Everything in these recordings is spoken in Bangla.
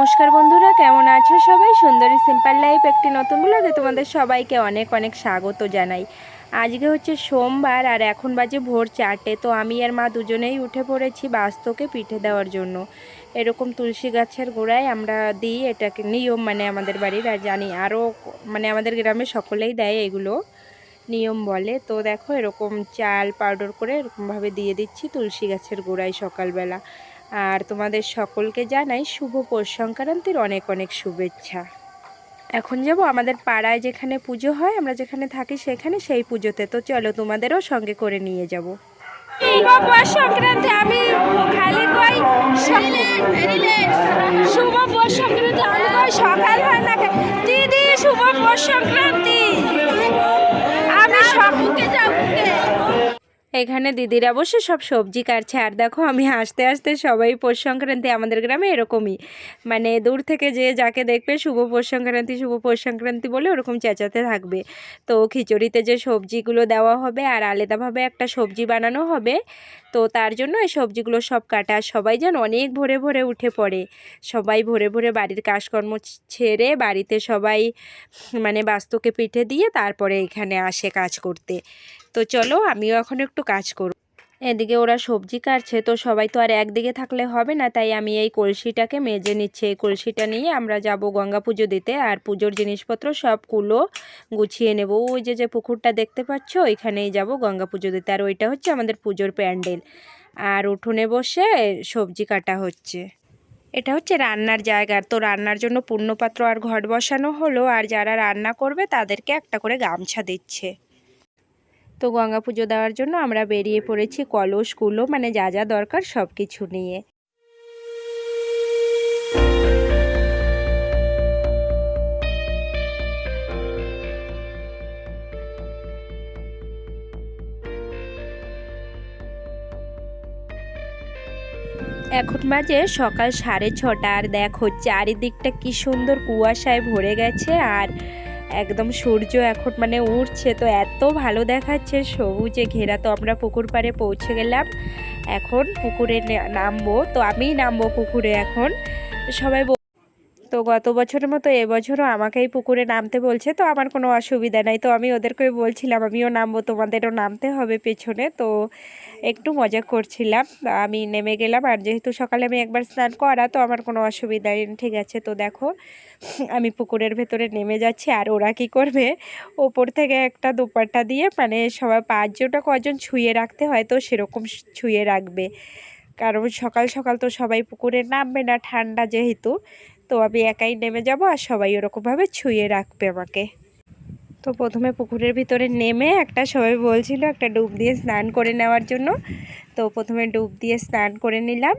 নমস্কার বন্ধুরা, কেমন আছো সবাই? সুন্দরী সিম্পল লাইফ একটি নতুন ব্লগে তোমাদের সবাইকে অনেক অনেক স্বাগত জানাই। আজকে হচ্ছে সোমবার আর এখন বাজে ভোর 4টে। তো আমি আর মা দুজনেই উঠে পড়েছি বাস্তকে পিঠে দেওয়ার জন্য। এরকম তুলসী গাছের গোড়ায় আমরা দিই, এটাকে নিয়ম মানে আমাদের বাড়ির, আর জানি আরও মানে আমাদের গ্রামে সকলেই দেয়, এগুলো নিয়ম বলে। তো দেখো এরকম চাল পাউডার করে এরকমভাবে দিয়ে দিচ্ছি তুলসী গাছের গোড়ায় সকালবেলা। আর তোমাদের সকলকে জানাই শুভ পৌষ সংক্রান্তির অনেক অনেক শুভেচ্ছা। এখন যাব আমাদের পাড়ায় যেখানে পুজো হয়, আমরা যেখানে থাকি সেখানে, সেই পুজোতে। তো চলো তোমাদেরও সঙ্গে করে নিয়ে যাব। শুভ পৌষ সংক্রান্তি, আমি খালি কই শুভ পৌষ সংক্রান্তি, আমি কই সকাল হয় না দিদি, শুভ পৌষ সংক্রান্তি। আমি সবকে যাব। এখানে দিদিরা বসে সব সবজি কাটছে, আর দেখো আমি হাসতে হাসতে সবাই পৌষ সংক্রান্তি, আমাদের গ্রামে এরকমই, মানে দূর থেকে যে যাকে দেখবে শুভ পৌষ সংক্রান্তি শুভ পৌষ সংক্রান্তি বলে ওরকম চেঁচাতে থাকবে। তো খিচুড়িতে যে সবজিগুলো দেওয়া হবে আর আলাদাভাবে একটা সবজি বানানো হবে, তো তার জন্য এই সবজিগুলো সব কাটা। সবাই যেন অনেক ভোরে ভোরে উঠে পড়ে, সবাই ভোরে ভোরে বাড়ির কাজকর্ম ছেড়ে বাড়িতে সবাই মানে বাস্তকে পিঠে দিয়ে তারপরে এখানে আসে কাজ করতে। তো চলো আমিও এখন একটু কাজ করব। এদিকে ওরা সবজি কাটছে, তো সবাই তো আর একদিকে থাকলে হবে না, তাই আমি এই কলসিটাকে মেজে নিচ্ছি। এই কলসিটা নিয়ে আমরা যাব গঙ্গা পুজো দিতে, আর পুজোর জিনিসপত্র সবগুলো গুছিয়ে নেব। ওই যে পুকুরটা দেখতে পাচ্ছ, ওইখানেই যাব গঙ্গা পুজো দিতে। আর ওইটা হচ্ছে আমাদের পুজোর প্যান্ডেল, আর উঠোনে বসে সবজি কাটা হচ্ছে। এটা হচ্ছে রান্নার জায়গা, তো রান্নার জন্য পূর্ণপাত্র আর ঘট বসানো হলো, আর যারা রান্না করবে তাদেরকে একটা করে গামছা দিচ্ছে। তো গঙ্গা পুজো দেওয়ার জন্য আমরা বেরিয়ে পড়েছি, কলস কুলো মানে যা যা দরকার সব কিছু নিয়ে। এখন বাজে সকাল 6:30, আর দেখো চারিদিকটা কি সুন্দর কুয়াশায় ভরে গেছে, আর একদম সূর্য এখন মানে উঠছে, তো এত ভালো দেখাচ্ছে সবুজে ঘেরা। তো আমরা পুকুর পাড়ে পৌঁছে গেলাম, এখন পুকুরে নামবো। তো আমিই নামবো পুকুরে এখন। সবাই তো গত বছরের মতো এবছরও আমাকেই পুকুরে নামতে বলছে, তো আমার কোনো অসুবিধা নাই। তো আমি ওদেরকে বলছিলাম আমিও নামবো, তোমাদেরও নামতে হবে পেছনে। তো একটু মজা করছিলাম, আমি নেমে গেলাম। আর যেহেতু সকালে আমি একবার স্নান করা, তো আমার কোনো অসুবিধা নেই, ঠিক আছে। তো দেখো আমি পুকুরের ভেতরে নেমে যাচ্ছি, আর ওরা কি করবে, ওপর থেকে একটা দোপাট্টা দিয়ে মানে সবাই পাঁচজনটা কজন ছুঁয়ে রাখতে হয়, তো সেরকম ছুঁয়ে রাখবে, কারণ সকাল সকাল তো সবাই পুকুরে নামবে না, ঠান্ডা যেহেতু। তো আমি একাই নেমে যাব, আর সবাই ওরকমভাবে ছুঁয়ে রাখবে আমাকে। তো প্রথমে পুকুরের ভিতরে নেমে একটা সবাই বলছিল একটা ডুব দিয়ে স্নান করে নেওয়ার জন্য, তো প্রথমে ডুব দিয়ে স্নান করে নিলাম।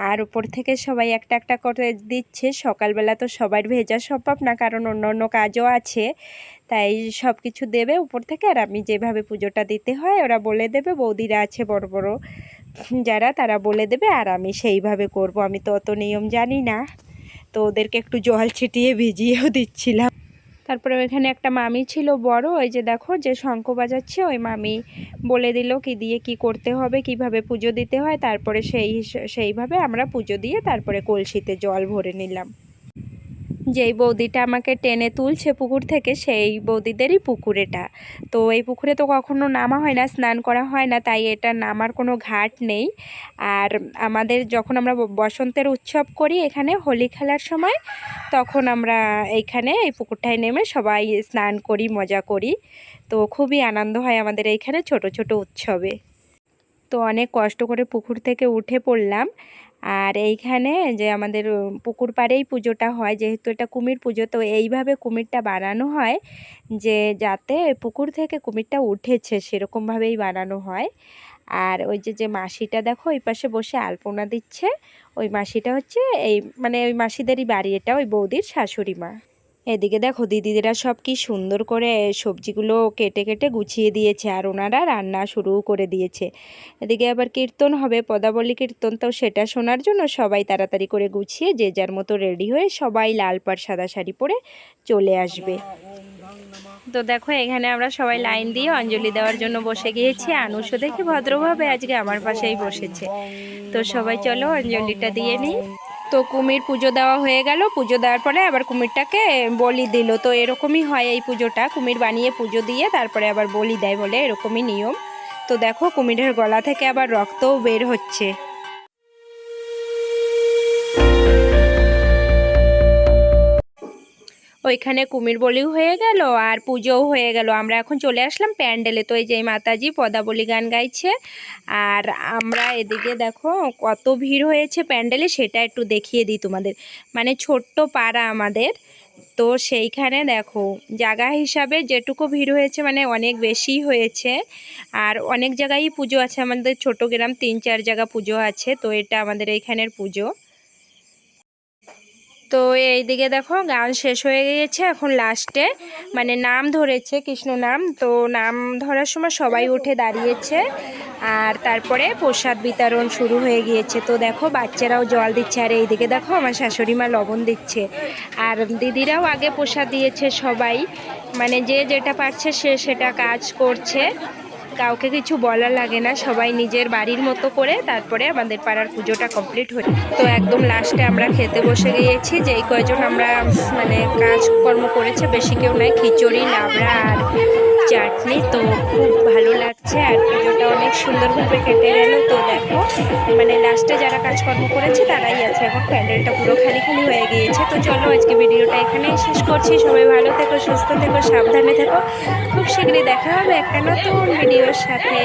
আর উপর থেকে সবাই একটা একটা করে দিচ্ছে। সকালবেলা তো সবার ভেজা সম্ভব না, কারণ অন্য অন্য কাজও আছে, তাই সব কিছু দেবে উপর থেকে। আর আমি যেভাবে পুজোটা দিতে হয় ওরা বলে দেবে, বৌদিরা আছে বড় বড় যারা, তারা বলে দেবে, আর আমি সেইভাবে করব। আমি তো অত নিয়ম জানি না, তো ওদেরকে একটু জল ছিটিয়ে ভিজিয়েও দিচ্ছিলাম। তারপরে ওইখানে একটা মামি ছিল বড়, ওই যে দেখো যে শঙ্খ বাজাচ্ছে, ওই মামি বলে দিল কি দিয়ে কি করতে হবে, কিভাবে পুজো দিতে হয়। তারপরে সেইভাবে আমরা পুজো দিয়ে তারপরে কলসিতে জল ভরে নিলাম। যেই বৌদিটা আমাকে টেনে তুলছে পুকুর থেকে, সেই বৌদিদেরই পুকুর এটা। তো এই পুকুরে তো কখনো নামা হয় না, স্নান করা হয় না, তাই এটা নামার কোনো ঘাট নেই। আর আমাদের যখন আমরা বসন্তের উৎসব করি এখানে হোলি খেলার সময়, তখন আমরা এইখানে এই পুকুরটায় নেমে সবাই স্নান করি, মজা করি। তো খুবই আনন্দ হয় আমাদের এইখানে ছোট ছোট উৎসবে। তো অনেক কষ্ট করে পুকুর থেকে উঠে পড়লাম। আর এইখানে যে আমাদের পুকুর পাড়েই পুজোটা হয়, যেহেতু এটা কুমির পুজো, তো এইভাবে কুমিরটা বানানো হয় যে যাতে পুকুর থেকে কুমিরটা উঠেছে সেরকমভাবেই বানানো হয়। আর ওই যে মাসিটা দেখো ওই পাশে বসে আলপনা দিচ্ছে, ওই মাসিটা হচ্ছে এই মানে ওই মাসিদেরই বাড়ি এটা, ওই বৌদির শাশুড়ি মা। এদিকে দেখো দিদিরা সব কি সুন্দর করে সবজিগুলো কেটে কেটে গুছিয়ে দিয়েছে, আর ওনারা রান্না শুরু করে দিয়েছে। এদিকে আবার কীর্তন হবে, পদাবলী কীর্তন, তো সেটা শোনার জন্য সবাই তাড়াতাড়ি করে গুছিয়ে যে যার মতো রেডি হয়ে সবাই লাল পাড় সাদা শাড়ি পরে চলে আসবে। তো দেখো এখানে আমরা সবাই লাইন দিয়ে অঞ্জলি দেওয়ার জন্য বসে গিয়েছি। আনুষও দেখে ভদ্রভাবে আজকে আমার পাশেই বসেছে। তো সবাই চলো অঞ্জলিটা দিয়ে নিই। তো কুমির পুজো দেওয়া হয়ে গেল, পুজো দেওয়ার পরে আবার কুমিরটাকে বলি দিল। তো এরকমই হয় এই পুজোটা, কুমির বানিয়ে পুজো দিয়ে তারপরে আবার বলি দেয় বলে এরকমই নিয়ম। তো দেখো কুমিরের গলা থেকে আবার রক্তও বের হচ্ছে। ওইখানে কুমির বলিও হয়ে গেল আর পুজোও হয়ে গেল। আমরা এখন চলে আসলাম প্যান্ডেলে। তো এই যে মাতাজি পদাবলী গান গাইছে আর আমরা এদিকে দেখো কত ভিড় হয়েছে প্যান্ডেলে সেটা একটু দেখিয়ে দিই তোমাদের। মানে ছোট্ট পাড়া আমাদের, তো সেইখানে দেখো জায়গা হিসাবে যেটুকু ভিড় হয়েছে মানে অনেক বেশি হয়েছে। আর অনেক জায়গায় পুজো আছে, আমাদের ছোট গ্রাম 3-4 জায়গা পুজো আছে। তো এটা আমাদের এইখানের পুজো। তো এইদিকে দেখো গান শেষ হয়ে গিয়েছে, এখন লাস্টে মানে নাম ধরেছে কৃষ্ণ নাম। তো নাম ধরার সময় সবাই উঠে দাঁড়িয়েছে আর তারপরে প্রসাদ বিতরণ শুরু হয়ে গিয়েছে। তো দেখো বাচ্চারাও জল দিচ্ছে আর এইদিকে দেখো আমার শাশুড়ি মা লবণ দিচ্ছে আর দিদিরাও আগে প্রসাদ দিয়েছে। সবাই মানে যে যেটা পারছে সে সেটা কাজ করছে, কাউকে কিছু বলা লাগে না, সবাই নিজের বাড়ির মতো করে তারপরে আমাদের পাড়ার পুজোটা কমপ্লিট হয়ে। তো একদম লাস্টে আমরা খেতে বসে গিয়েছি, যেই কয়জন আমরা মানে কাজকর্ম করেছে বেশি কেউ নাই, খিচুড়ি লাবড়া আর চাটনি। তো খুব ভালো লাগছে আর পুজোটা অনেক সুন্দরভাবে কেটে গেল। তো দেখো মানে লাস্টে যারা কাজকর্ম করেছে তারাই আছে, এখন প্যান্ডেলটা পুরো খালি খালি হয়ে গিয়েছে। তো চলো আজকে ভিডিওটা এখানেই শেষ করছি। সবাই ভালো থেকো, সুস্থ থেকো, সাবধানে থেকো। খুব শীঘ্রই দেখা হবে একটা নতুন ভিডিওর সাথে।